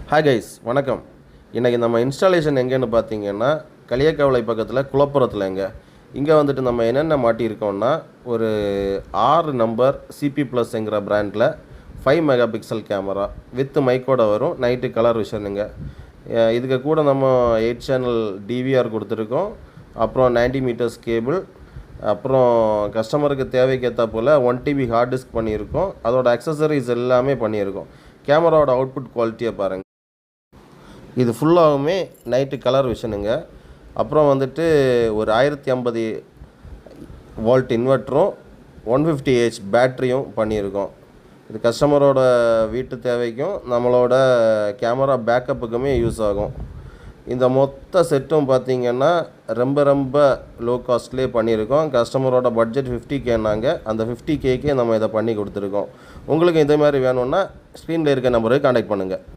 Hi guys, வணக்கம். இன்றைக்கி நம்ம இன்ஸ்டாலேஷன் எங்கேன்னு பார்த்தீங்கன்னா களியக்காவளை பக்கத்தில் குளப்புறத்தில் இங்கே வந்துட்டு நம்ம என்னென்ன மாட்டியிருக்கோம்னா ஒரு 6 நம்பர் CP+ங்கிற பிராண்டில் 5 மெகா பிக்சல் கேமரா வித் மைக்கோட வரும். நைட்டு கலர் விஷனுங்க. இதுக்கு கூட நம்ம 8 சேனல் DVR கொடுத்துருக்கோம். அப்புறம் 90 மீட்டர்ஸ் கேபிள், அப்புறம் கஸ்டமருக்கு தேவைக்கேற்ற போல் 1 TB ஹார்ட் டிஸ்க் பண்ணியிருக்கோம். அதோட அக்சசரிஸ் எல்லாமே பண்ணியிருக்கோம். கேமராவோட அவுட்புட் குவாலிட்டியை பாருங்கள். இது ஃபுல்லாகவுமே நைட்டு கலர் விஷனுங்க. அப்புறம் வந்துட்டு ஒரு 1050 வோல்ட் இன்வெர்ட்டரும் 150H பேட்ரியும் பண்ணியிருக்கோம். இது கஸ்டமரோட வீட்டு தேவைக்கும் நம்மளோட கேமரா பேக்கப்புக்குமே யூஸ் ஆகும். இந்த மொத்த செட்டும் பார்த்திங்கன்னா ரொம்ப லோ காஸ்ட்லேயே பண்ணியிருக்கோம். கஸ்டமரோட பட்ஜெட் 50Kனாங்க. அந்த 50Kக்கே நம்ம இதை பண்ணி கொடுத்துருக்கோம். உங்களுக்கு இந்த மாதிரி வேணும்னா ஸ்க்ரீனில் இருக்க நம்பருக்கு கான்டாக்ட் பண்ணுங்கள்.